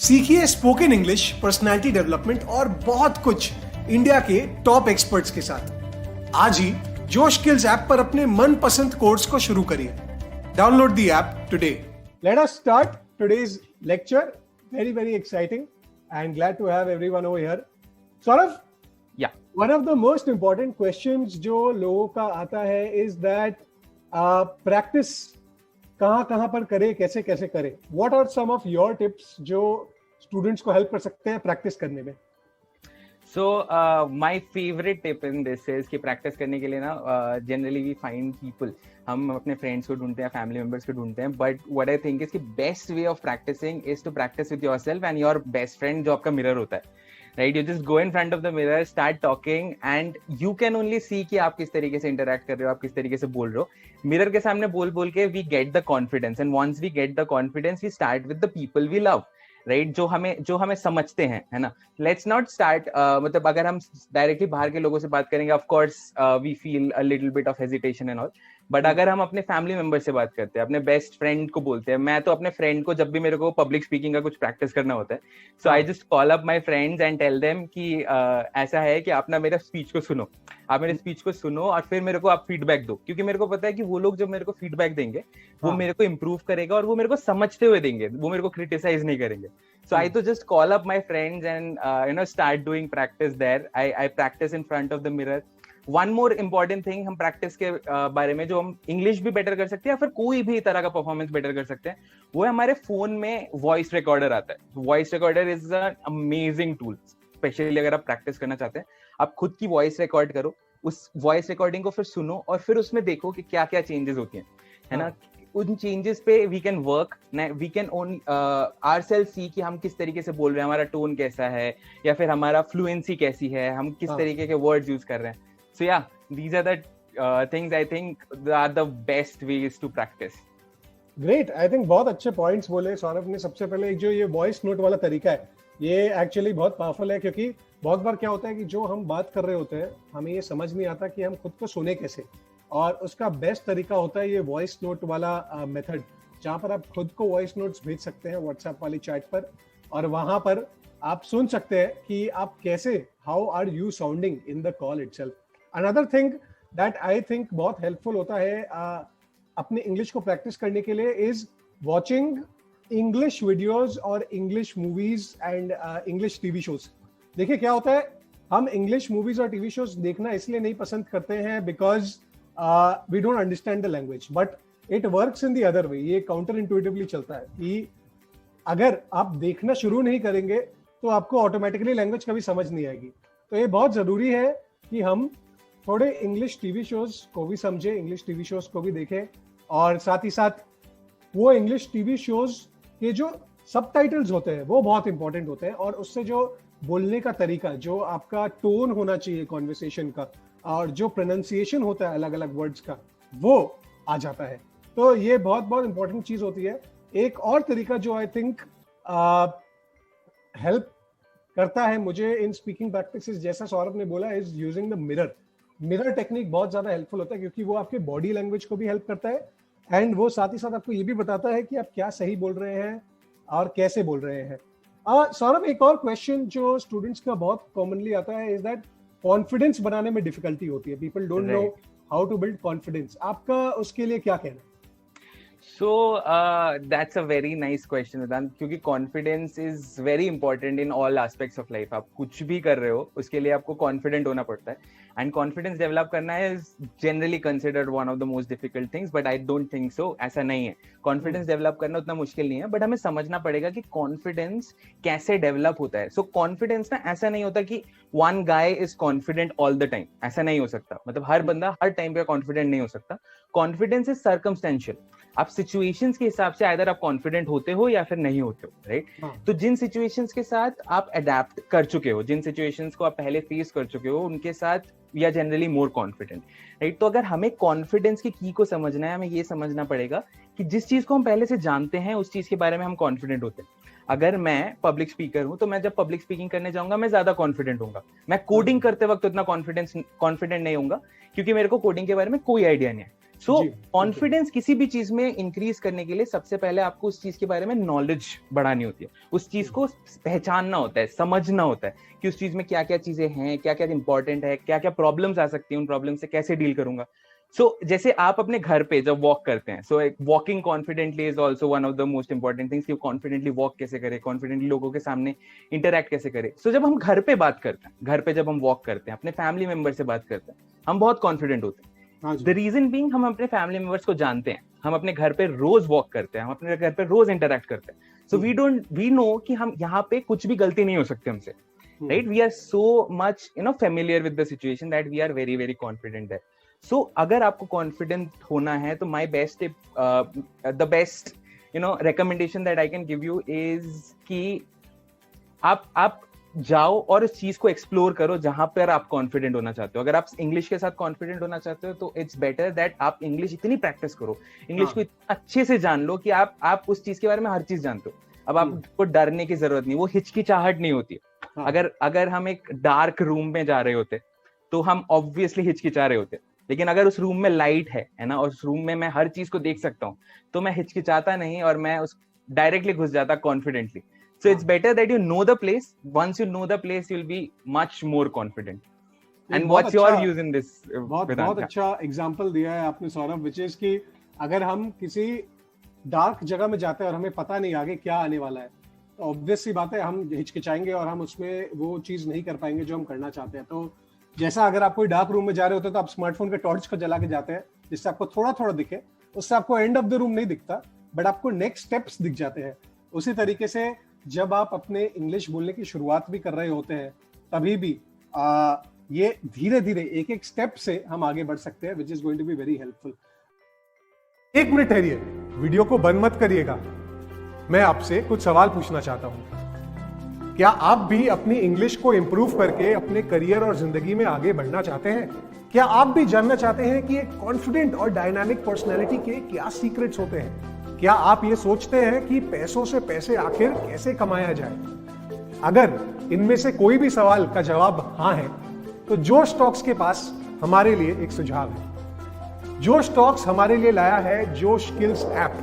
सीखिए spoken English, personality development और बहुत कुछ इंडिया के टॉप एक्सपर्ट्स के साथ। आज ही जोश स्किल्स ऐप पर अपने मनपसंद कोर्स को शुरू करिए। Download the app today. Let us start today's lecture. very exciting and glad to have everyone over here. Saurav, yeah, one of the most important questions जो लोगों का आता है is that practice कहाँ पर करे, कैसे करे. What are some of your tips जो students को help कर सकते हैं practice करने में? So my favorite tip in this is कि practice करने के लिए ना generally we find people, हम अपने friends को ढूंढते हैं, family members को ढूंढते हैं, but what I think is कि best way of practicing is to practice with yourself and your best friend जो आपका mirror होता है, right? You just go in front of the mirror, start talking and you can only see कि आप किस तरीके से interact कर रहे हो, आप किस तरीके से बोल रहे हो. Mirror के सामने बोल के we get the confidence and once we get the confidence we start with the people we love. Right, जो हमें समझते हैं, है ना. लेट्स नॉट स्टार्ट, मतलब अगर हम डायरेक्टली बाहर के लोगों से बात करेंगे, of course we feel a little bit of hesitation and all, but अगर हम अपने फैमिली मेंबर से बात करते हैं, अपने बेस्ट फ्रेंड को बोलते हैं, मैं तो अपने फ्रेंड को जब भी मेरे को पब्लिक स्पीकिंग का कुछ प्रैक्टिस करना होता है, so I just call up my friends and tell them कि ऐसा है कि आप ना मेरा स्पीच को सुनो, आप मेरे स्पीच को सुनो और फिर मेरे को आप फीडबैक दो, क्योंकि मेरे को पता है कि वो लोग जब मेरे को फीडबैक देंगे वो मेरे को इम्प्रूव करेगा और वो मेरे को समझते हुए देंगे, वो मेरे को क्रिटिसाइज नहीं करेंगे. So I to just call up my friends and start doing practice there. I practice in front of the mirror. One more important thing हम practice के बारे में जो हम English भी better कर सकते हैं या फिर कोई भी तरह का performance better कर सकते हैं, वो है हमारे phone में voice recorder आता है. Voice recorder is an amazing tool, especially अगर आप practice करना चाहते हैं. आप खुद की voice record करो, उस voice recording को फिर सुनो और फिर उसमें देखो कि क्या क्या changes होती हैं, है ना. उन चेंजेस पे we can work, we can own ourself see कि हम किस तरीके से बोल रहे हैं, हमारा टोन कैसा है या फिर हमारा फ्लुएंसी कैसी है, हम किस तरीके के वर्ड्स यूज कर रहे हैं. So ya, these are the things I think are the best ways to practice. Great, I think बहुत अच्छे पॉइंट्स बोले सौरभ ने. सबसे पहले जो ये वॉइस नोट वाला तरीका है, ये एक्चुअली बहुत पावरफुल है, क्योंकि बहुत बार क्या होता है कि जो हम बात कर रहे होते हैं हमें ये समझ नहीं आता कि हम खुद को सुने कैसे, और उसका बेस्ट तरीका होता है ये वॉइस नोट वाला मेथड, जहाँ पर आप खुद को वॉइस नोट्स भेज सकते हैं व्हाट्सएप वाली चैट पर, और वहां पर आप सुन सकते हैं कि आप कैसे, how are you sounding in the call itself. Another thing that I think बहुत हेल्पफुल होता है अपने इंग्लिश को प्रैक्टिस करने के लिए इज वॉचिंग इंग्लिश वीडियोज और English movies and English TV shows. देखिए क्या होता है, हम इंग्लिश मूवीज और टीवी शोज देखना इसलिए नहीं पसंद करते हैं because we don't understand the language, but it works in the other way. ये काउंटर इंट्यूटिवली चलता है कि अगर आप देखना शुरू नहीं करेंगे तो आपको ऑटोमेटिकली लैंग्वेज कभी समझ नहीं आएगी. तो ये बहुत जरूरी है कि हम थोड़े इंग्लिश टीवी शोज को भी समझे, इंग्लिश टीवी शोज को भी देखें, और साथ ही साथ वो इंग्लिश टीवी शोज के जो सबटाइटल्स होते हैं वो बहुत इंपॉर्टेंट होते हैं, और उससे जो बोलने का तरीका, जो आपका टोन होना चाहिए कॉन्वर्सेशन का, और जो प्रोनाउंसिएशन होता है अलग अलग वर्ड्स का, वो आ जाता है. तो ये बहुत इंपॉर्टेंट चीज होती है. एक और तरीका जो आई थिंक हेल्प करता है मुझे इन स्पीकिंग प्रैक्टिसेस, जैसा सौरभ ने बोला, is using the mirror. Mirror technique बहुत ज्यादा हेल्पफुल होता है, क्योंकि वो आपके बॉडी लैंग्वेज को भी हेल्प करता है, एंड वो साथ ही साथ आपको ये भी बताता है कि आप क्या सही बोल रहे हैं और कैसे बोल रहे हैं. सौरभ, एक और क्वेश्चन जो स्टूडेंट्स का बहुत कॉमनली आता है इज दैट कॉन्फिडेंस बनाने में डिफिकल्टी होती है. People don't know how to build confidence. आपका उसके लिए क्या कहना है? So that's a very nice question, Vedant, क्योंकि confidence is very important in all aspects of life. आप कुछ भी कर रहे हो उसके लिए आपको confident होना पड़ता है, and confidence develop करना is generally considered one of the most difficult things, but I don't think so. ऐसा नहीं है. Confidence develop करना उतना मुश्किल नहीं है, but हमें समझना पड़ेगा कि confidence कैसे develop होता है. So confidence ना ऐसा नहीं होता कि one guy is confident all the time. ऐसा नहीं हो सकता. मतलब हर बंदा हर टाइम पे confident नहीं हो सकता. Confidence is circumstantial. आप सिचुएशंस के हिसाब से आइदर आप कॉन्फिडेंट होते हो या फिर नहीं होते हो, राइट. तो जिन सिचुएशंस के साथ आप अडेप्ट कर चुके हो, जिन सिचुएशंस को आप पहले फेस कर चुके हो, उनके साथ we are generally more confident, right. तो अगर हमें कॉन्फिडेंस की की को समझना है, हमें ये समझना पड़ेगा कि जिस चीज को हम पहले से जानते हैं उस चीज के बारे में हम कॉन्फिडेंट होते हैं. अगर मैं पब्लिक स्पीकर हूं तो मैं जब पब्लिक स्पीकिंग करने जाऊंगा मैं ज्यादा कॉन्फिडेंट होऊंगा. मैं कोडिंग करते वक्त उतना कॉन्फिडेंट नहीं होऊंगा, क्योंकि मेरे को कोडिंग के बारे में कोई आइडिया नहीं है. सो कॉन्फिडेंस किसी भी चीज में इंक्रीज करने के लिए सबसे पहले आपको उस चीज के बारे में नॉलेज बढ़ानी होती है, उस चीज को पहचानना होता है, समझना होता है कि उस चीज में क्या क्या चीजें हैं, क्या क्या इंपॉर्टेंट है, क्या क्या प्रॉब्लम्स आ सकती हैं, उन प्रॉब्लम से कैसे डील करूंगा। जैसे आप अपने घर पे जब वॉक करते हैं, एक walking confidently is also one of the most important things कि कॉन्फिडेंटली वॉक कैसे करें, कॉन्फिडेंटली लोगों के सामने इंटरैक्ट कैसे करें। जब हम घर पे बात करते हैं, घर पे जब हम वॉक करते हैं, अपने फैमिली मेंबर से बात करते हैं, हम बहुत कॉन्फिडेंट होते हैं। द रीजन बीइंग हम अपने फैमिली मेंबर्स को जानते हैं, हम अपने घर पे रोज वॉक करते हैं, हम अपने घर पे रोज इंटरैक्ट करते हैं। सो वी नो कि हम यहाँ पे कुछ भी गलती नहीं हो सकती हमसे, right? We are so much familiar with the situation that we are very very confident है। अगर आपको कॉन्फिडेंट होना है तो my best the best recommendation that I can give you is कि आप जाओ और उस चीज को एक्सप्लोर करो जहां पर आप कॉन्फिडेंट होना चाहते हो। अगर आप इंग्लिश के साथ कॉन्फिडेंट होना चाहते हो तो इट्स बेटर दैट आप इंग्लिश इतनी प्रैक्टिस करो, इंग्लिश को इतना अच्छे से जान लो कि आप उस चीज के बारे में हर चीज जानते हो। अब आपको डरने की जरूरत नहीं, वो हिचकिचाहट नहीं होती। अगर हम एक डार्क रूम में जा रहे होते तो हम ऑब्वियसली हिचकिचा रहे होते, लेकिन अगर उस रूम में लाइट है ना, और उस रूम में मैं हर चीज को देख सकता हूँ, तो मैं हिचकिचाता नहीं और मैं उस डायरेक्टली घुस जाता confidently. So it's better that you know the place. Once you know the place, you'll be much more confident. And what's your views in this? बहुत अच्छा एग्जांपल दिया है आपने सौरभ, which is कि अगर हम किसी डार्क जगह में जाते हैं और हमें पता नहीं आगे क्या आने वाला है, तो ऑब्वियस सी बात है हम हिचकिचाएंगे और हम उसमें वो चीज नहीं कर पाएंगे जो हम करना चाहते हैं। तो जैसा अगर आप कोई डार्क रूम में जा रहे होते हैं तो आप स्मार्टफोन के टॉर्च को जला के जाते हैं जिससे आपको थोड़ा थोड़ा दिखे, उससे आपको एंड ऑफ द रूम नहीं दिखता बट आपको नेक्स्ट स्टेप्स दिख जाते हैं। उसी तरीके से जब आप अपने इंग्लिश बोलने की शुरुआत भी कर रहे होते हैं तभी भी ये धीरे धीरे एक एक स्टेप से हम आगे बढ़ सकते हैं, which is going to be very helpful. एक मिनट ठहरिए, वीडियो को बंद मत करिएगा। मैं आपसे कुछ सवाल पूछना चाहता हूं। क्या आप भी अपनी इंग्लिश को इंप्रूव करके अपने करियर और जिंदगी में आगे बढ़ना चाहते हैं? क्या आप भी जानना चाहते हैं कि एक कॉन्फिडेंट और डायनामिक पर्सनैलिटी के क्या सीक्रेट्स होते हैं? क्या आप ये सोचते हैं कि पैसों से पैसे आखिर कैसे कमाया जाए? अगर इनमें से कोई भी सवाल का जवाब हाँ है तो जोश टॉक्स के पास हमारे लिए एक सुझाव है। जोश टॉक्स हमारे लिए लाया है जोश स्किल्स ऐप,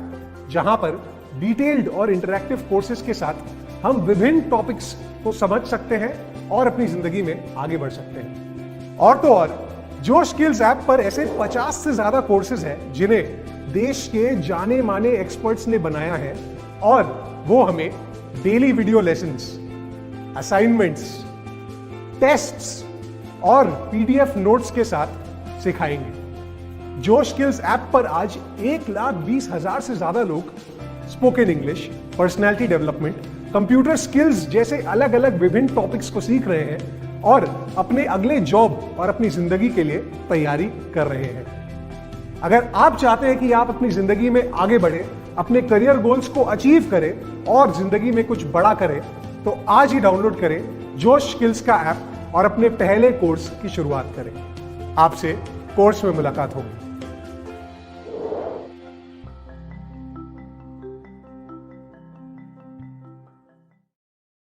जहां पर डिटेल्ड और इंटरैक्टिव कोर्सेज के साथ हम विभिन्न टॉपिक्स को समझ सकते हैं और अपनी जिंदगी में आगे बढ़ सकते हैं। और तो और जोश स्किल्स ऐप पर ऐसे 50 से ज्यादा कोर्सेज हैं जिन्हें देश के जाने माने एक्सपर्ट्स ने बनाया है और वो हमें daily video lessons, assignments, tests और पीडीएफ नोट्स के साथ सिखाएंगे। जोश स्किल्स ऐप पर आज 1,20,000 से ज्यादा लोग spoken English, personality development, computer skills जैसे अलग अलग विभिन्न टॉपिक्स को सीख रहे हैं और अपने अगले जॉब और अपनी जिंदगी के लिए तैयारी कर रहे हैं। अगर आप चाहते हैं कि आप अपनी जिंदगी में आगे बढ़े, अपने करियर गोल्स को अचीव करें और जिंदगी में कुछ बड़ा करें, तो आज ही डाउनलोड करें जोश स्किल्स का ऐप और अपने पहले कोर्स की शुरुआत करें। आपसे कोर्स में मुलाकात होगी।